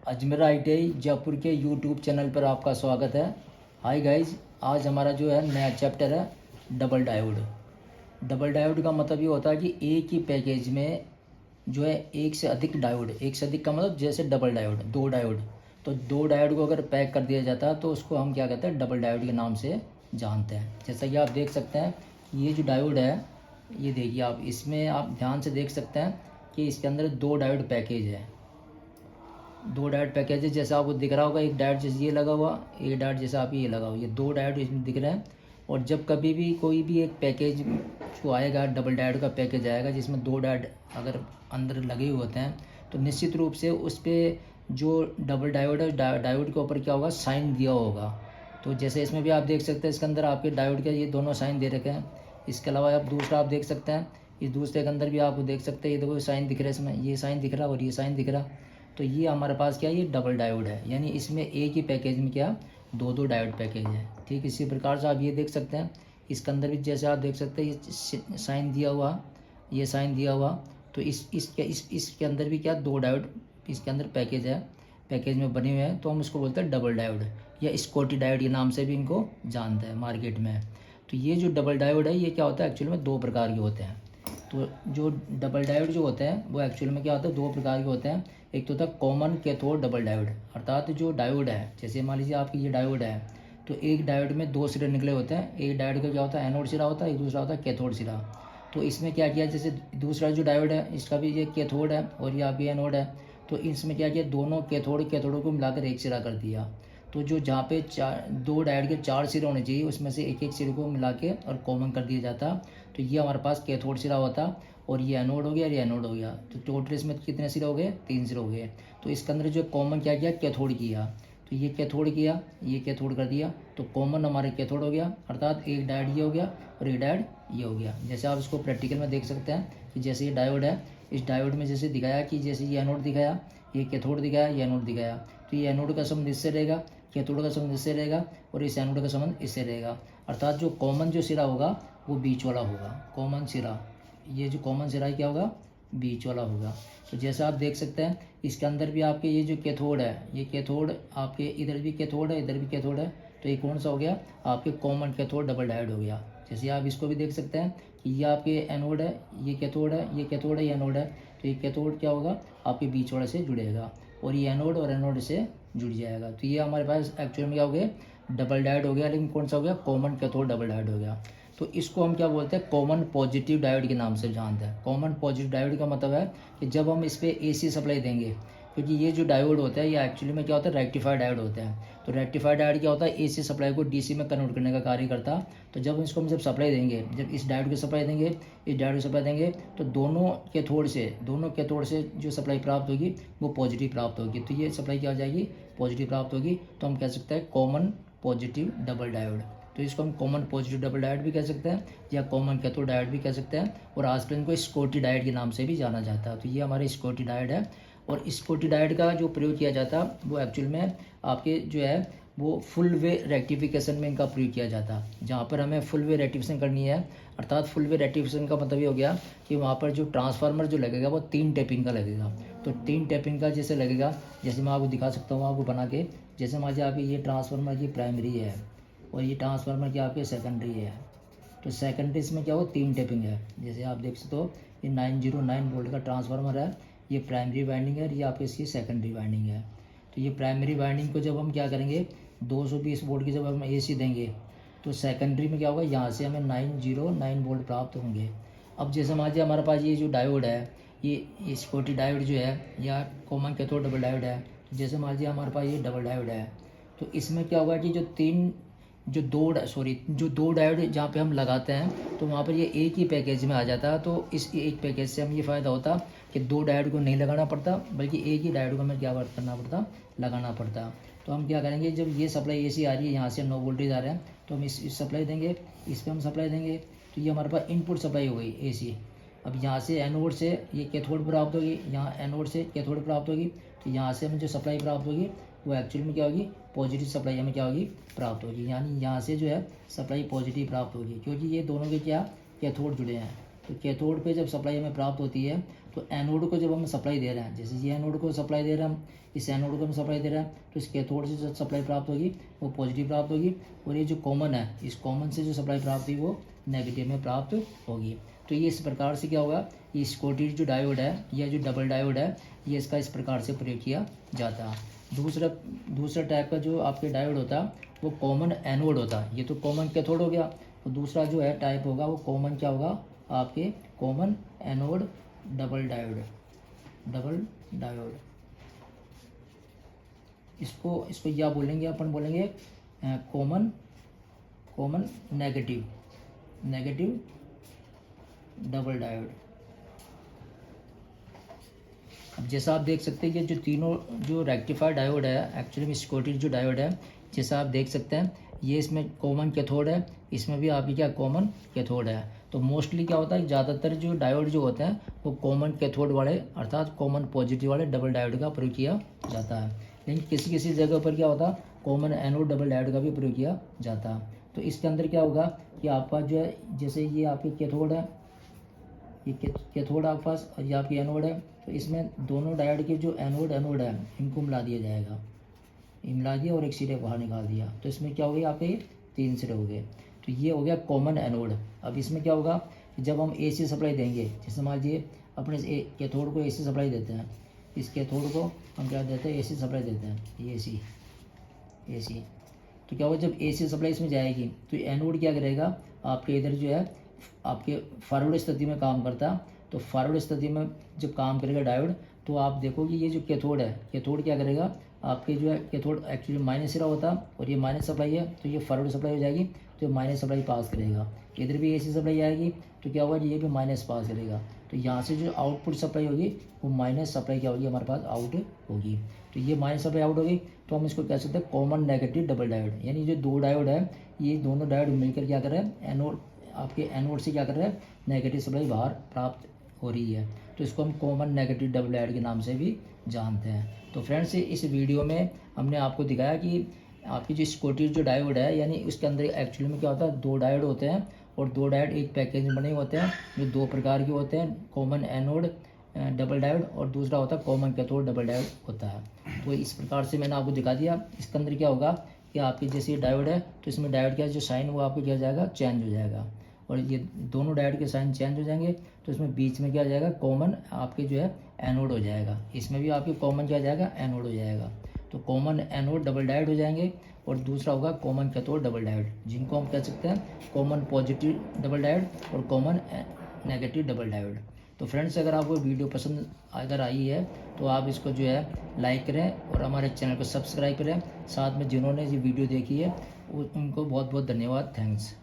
Ajmer ITI Jaipur के YouTube channel पर आपका स्वागत है। हाय गाइज, आज हमारा जो है नया चैप्टर है डबल डायोड। डबल डायोड का मतलब ये होता है कि एक ही पैकेज में जो है एक से अधिक डायोड, एक से अधिक का मतलब जैसे डबल डायोड, दो डायोड, तो दो डायोड को अगर पैक कर दिया जाता है तो उसको हम क्या कहते हैं, डबल डायोड के नाम से जानते हैं। जैसा कि आप देख सकते हैं, ये जो डायोड है, ये देखिए आप, इसमें आप ध्यान से देख सकते हैं कि इसके अंदर दो डायोड पैकेज है। दो डायोड पैकेज है, जैसा आपको दिख रहा होगा, एक डायोड जैसे ये लगा हुआ, एक डायोड जैसा आप ये लगा हुआ, ये दो डायोड इसमें दिख रहे हैं। और जब कभी भी कोई भी एक पैकेज जो आएगा, डबल डायोड का पैकेज आएगा जिसमें दो डायोड अगर अंदर लगे हुए होते हैं, तो निश्चित रूप से उस पर जो डबल डायोड है, डायोड के ऊपर क्या होगा, साइन दिया होगा। तो जैसे इसमें भी आप देख सकते हैं, इसके अंदर आपके डायोड के ये दोनों साइन दे रखे हैं। इसके अलावा आप दूसरा आप देख सकते हैं, इस दूसरे के अंदर भी आपको देख सकते हैं, ये देखो साइन दिख रहा है, इसमें ये साइन दिख रहा है और ये साइन दिख रहा। तो ये हमारे पास क्या है, ये डबल डायोड है, यानी इसमें एक ही पैकेज में क्या दो दो डायोड पैकेज है। ठीक इसी प्रकार से आप ये देख सकते हैं, इसके अंदर भी जैसे आप देख सकते हैं, ये साइन दिया हुआ, ये साइन दिया हुआ। तो इसके अंदर भी क्या दो डायोड इसके अंदर पैकेज है, पैकेज में बने हुए हैं, तो हम इसको बोलते हैं डबल डायोड या स्कॉटी डायोड के नाम से भी इनको जानते हैं मार्केट में। तो ये जो डबल डायोड है, ये क्या होता है, एक्चुअल में दो प्रकार के होते हैं। तो जो डबल डायोड जो होते हैं वो एक्चुअल में क्या होता है, दो प्रकार के होते हैं। एक तो होता है कॉमन कैथोड डबल डायोड, अर्थात जो डायोड है, जैसे मान लीजिए आपकी ये डायोड है, तो एक डायोड में दो सिरे निकले होते हैं। एक डायोड का क्या होता है, एनोड सिरा होता है, एक दूसरा होता है कैथोड सिरा। तो इसमें क्या किया, जैसे दूसरा जो डायोड है इसका भी ये कैथोड है और ये आपकी एनोड है। तो इसमें क्या किया, दोनों कैथोड को मिलाकर एक सिरा कर दिया। तो जो जहाँ पे दो डायोड के चार सिरे होने चाहिए, उसमें से एक एक सिरे को मिला के और कॉमन कर दिया जाता। तो ये हमारे पास कैथोड सिरा होता और ये एनोड हो गया और ये एनोड हो गया। तो टोटल इसमें कितने सिरे हो गए, तीन सिरे हो गए। तो इसके अंदर जो कॉमन क्या किया, कैथोड किया। तो ये कैथोड किया, ये कैथोड कर दिया, तो कॉमन हमारे कैथोड हो गया, अर्थात एक डायोड ये हो गया और एक डायोड ये हो गया। जैसे आप इसको प्रैक्टिकल में देख सकते हैं कि जैसे ये डायोड है, इस डायोड में जैसे दिखाया कि जैसे ये एनोड दिखाया, ये कैथोड दिखाया, ये एनोड दिखाया। तो ये एनोड का संबंध इससे रहेगा, कैथोड का संबंध इससे रहेगा और इस एनोड का संबंध इससे रहेगा। अर्थात जो कॉमन जो सिरा होगा वो बीच वाला होगा, कॉमन सिरा। ये जो कॉमन सिरा क्या होगा, बीच वाला होगा। तो जैसा आप देख सकते हैं, इसके अंदर भी आपके ये जो कैथोड है, ये कैथोड आपके इधर भी कैथोड है, इधर भी कैथोड है। तो ये कौन सा हो गया, आपके कॉमन कैथोड डबल डायोड हो गया। जैसे आप इसको भी देख सकते हैं कि ये आपके एनोड है, ये कैथोड है, ये कैथोड है, ये एनोड है। तो ये कैथोड क्या होगा, आपके बीच वाले से जुड़ेगा और ये एनोड और एनोड से जुड़ जाएगा। तो ये हमारे पास एक्चुअल में क्या हो गया, डबल डायोड हो गया। लेकिन कौन सा हो गया, कॉमन कैथोड डबल डायोड हो गया। तो इसको हम क्या बोलते हैं, कॉमन पॉजिटिव डायोड के नाम से जानते हैं। कॉमन पॉजिटिव डायोड का मतलब है कि जब हम इस पर AC सप्लाई देंगे, क्योंकि ये जो डायोड होता है ये एक्चुअली में क्या होता है, रेक्टिफाइड डायोड होता है। तो रेक्टिफाइड डायोड क्या होता है, AC सप्लाई को DC में कन्वर्ट करने का कार्य करता। तो जब इसको हम जब सप्लाई देंगे, जब इस डायोड को सप्लाई देंगे, इस डायोड को सप्लाई देंगे, तो दोनों कैथोड से जो सप्लाई प्राप्त होगी वो पॉजिटिव प्राप्त होगी। तो ये सप्लाई क्या हो जाएगी, पॉजिटिव प्राप्त होगी। तो हम कह सकते हैं कॉमन पॉजिटिव डबल डायोड। तो इसको हम कॉमन पॉजिटिव डबल डायोड भी कह सकते हैं या कॉमन कैथोड डायोड भी कह सकते हैं। और आजकल इनको स्कॉटी डायोड के नाम से भी जाना जाता है। तो ये हमारे स्कॉटी डायोड है। और स्कॉटी डायोड का जो प्रयोग किया जाता है वो एक्चुअल में आपके जो है वो फुल वे रेक्टिफिकेशन में इनका प्रयोग किया जाता है। जहाँ पर हमें फुल वे रेक्टिफिकेशन करनी है, अर्थात फुल वे रेक्टिफिकेशन का मतलब ये हो गया कि वहाँ पर जो ट्रांसफार्मर जो लगेगा वो 3 टैपिंग का लगेगा। तो 3 टैपिंग का जैसे लगेगा, जैसे मैं आपको दिखा सकता हूँ आपको बना के। जैसे मान लीजिए आपकी ये ट्रांसफार्मर की प्राइमरी है और ये ट्रांसफार्मर की आपके सेकेंडरी है। तो सेकेंडरी इसमें क्या हो, 3 टैपिंग है। जैसे आप देख सकते हो, ये 909 वोल्ट का ट्रांसफार्मर है, ये प्राइमरी वाइंडिंग है और ये आपकी इसकी सेकेंडरी वाइंडिंग है। तो ये प्राइमरी वाइंडिंग को जब हम क्या करेंगे, 220 वोल्ट की जब हम AC देंगे, तो सेकेंडरी में क्या होगा, यहाँ से हमें 909 वोल्ट प्राप्त होंगे। अब जैसे मान लीजिए हमारे पास ये जो डायोड है, ये स्कॉटी डायोड जो है या कॉमन कैथोड डबल डायोड है। जैसे मान लीजिए हमारे पास ये डबल डायोड है, तो इसमें क्या होगा कि जो दो डायोड जहाँ पे हम लगाते हैं, तो वहाँ पर ये एक ही पैकेज में आ जाता है। तो इस एक पैकेज से हमें ये फ़ायदा होता कि दो डायोड को नहीं लगाना पड़ता, बल्कि एक ही डायोड को हमें क्या करना पड़ता, लगाना पड़ता। तो हम क्या करेंगे, जब ये सप्लाई AC आ रही है, यहाँ से 9 वोल्टेज आ रहे हैं, तो हम इस सप्लाई देंगे, इस पर हम सप्लाई देंगे। तो ये हमारे पास इनपुट सप्लाई हो गई AC। अब यहाँ से एनोड से ये कैथोड प्राप्त होगी, यहाँ एनोड से कैथोड प्राप्त होगी। तो यहाँ से हमें जो सप्लाई प्राप्त होगी वो एक्चुअल में क्या होगी, पॉजिटिव सप्लाई हमें क्या होगी, प्राप्त होगी। यानी यहाँ से जो है सप्लाई पॉजिटिव प्राप्त होगी, क्योंकि ये दोनों के क्या कैथोड जुड़े हैं। तो कैथोड पे जब सप्लाई हमें प्राप्त होती है तो एनोड को जब हम सप्लाई दे रहे हैं, जैसे ये एनोड को सप्लाई दे रहे हैं हम, इस एनोड को हम सप्लाई दे रहे हैं, तो इस कैथोड से जो सप्लाई प्राप्त होगी वो पॉजिटिव प्राप्त होगी, और ये जो कॉमन है इस कॉमन से जो सप्लाई प्राप्त हुई वो नेगेटिव में प्राप्त होगी। तो ये इस प्रकार से क्या होगा, ये स्कॉटिश जो डायोड है या जो डबल डायोड है ये इसका इस प्रकार से प्रयोग किया जाता है। दूसरा टाइप का जो आपके डायोड होता है वो कॉमन एनोड होता है। ये तो कॉमन कैथोड हो गया, और दूसरा जो है टाइप होगा वो कॉमन क्या होगा आपके कॉमन एनोड डबल डायोड। इसको या बोलेंगे अपन बोलेंगे कॉमन नेगेटिव डबल डायोड। अब जैसा आप देख सकते हैं कि जो तीनों जो रेक्टिफाइड डायोड है एक्चुअली में स्कॉटिश जो डायोड है, जैसा आप देख सकते हैं ये इसमें कॉमन कैथोड है, इसमें भी आपकी क्या कॉमन कैथोड है। तो मोस्टली क्या होता है ज़्यादातर जो डायोड जो होते हैं वो कॉमन कैथोड वाले अर्थात कॉमन पॉजिटिव वाले डबल डायोड का प्रयोग किया जाता है। लेकिन किसी जगह पर क्या होता है कॉमन एनोड डबल डायोड का भी प्रयोग किया जाता है। तो इसके अंदर क्या होगा कि आपका जो है जैसे ये आपकी कैथोड है, ये कैथोड आपके पास और ये आपकी एनोड है, तो इसमें दोनों डायोड के जो एनोड है इनको मिला दिया जाएगा, मिला दिया और एक सिरे बाहर निकाल दिया, तो इसमें क्या हो गया आपके 3 सिरे हो गए। तो ये हो गया कॉमन एनोड। अब इसमें क्या होगा कि जब हम एसी सप्लाई देंगे, जैसे मान लीजिए अपने कैथोड को एसी सप्लाई देते हैं, इस कैथोड को हम क्या देते हैं एसी सप्लाई देते हैं, एसी तो क्या होगा जब एसी सप्लाई इसमें जाएगी तो एनोड क्या करेगा आपके इधर जो है आपके फॉरवर्ड स्थिति में काम करता, तो फॉरवर्ड स्थिति में जब काम करेगा डायोड तो आप देखोगे ये जो कैथोड है कैथोड क्या करेगा आपके जो है कैथोड एक्चुअली माइनस सिरा होता और ये माइनस सप्लाई है, तो ये फॉरवर्ड सप्लाई हो जाएगी तो ये माइनस सप्लाई पास करेगा। इधर भी एसी सप्लाई आएगी तो क्या होगा ये भी माइनस पास करेगा, तो यहाँ से जो आउटपुट सप्लाई होगी वो माइनस सप्लाई क्या होगी हमारे पास आउट होगी। तो ये माइनस सप्लाई आउट होगी तो हम इसको कह सकते हैं कॉमन नेगेटिव डबल डायोड। यानी जो दो डायोड है ये दोनों डायोड मिलकर क्या कर रहे हैं एनोड आपके एनोड से क्या कर रहे हैं नेगेटिव सप्लाई बाहर प्राप्त हो रही है, तो इसको हम कॉमन नेगेटिव डबल डायोड के नाम से भी जानते हैं। तो फ्रेंड्स इस वीडियो में हमने आपको दिखाया कि आपकी जो स्कॉटिश जो डायोड है यानी उसके अंदर एक्चुअली में क्या होता है 2 डायोड होते हैं और 2 डायोड एक पैकेज में बने होते हैं जो 2 प्रकार के होते हैं, कॉमन एनोड डबल डायोड और दूसरा होता है कॉमन कैथोड डबल डायोड होता है। तो इस प्रकार से मैंने आपको दिखा दिया। इसके अंदर क्या होगा कि आपकी जैसे डायोड है तो इसमें डायोड का जो साइन वो आपको क्या हो जाएगा चेंज हो जाएगा, और ये दोनों डायोड के साइन चेंज हो जाएंगे तो इसमें बीच में क्या हो जाएगा कॉमन आपके जो है एनोड हो जाएगा, इसमें भी आपके कॉमन क्या हो जाएगा एनोड हो जाएगा। तो कॉमन एनोड डबल डायोड हो जाएंगे और दूसरा होगा कॉमन कैथोड डबल डायोड, जिनको हम कह सकते हैं कॉमन पॉजिटिव डबल डायोड और कॉमन नेगेटिव डबल डायोड। तो फ्रेंड्स अगर आपको वीडियो पसंद अगर आई है तो आप इसको जो है लाइक करें और हमारे चैनल को सब्सक्राइब करें। साथ में जिन्होंने ये वीडियो देखी है उनको बहुत बहुत धन्यवाद, थैंक्स।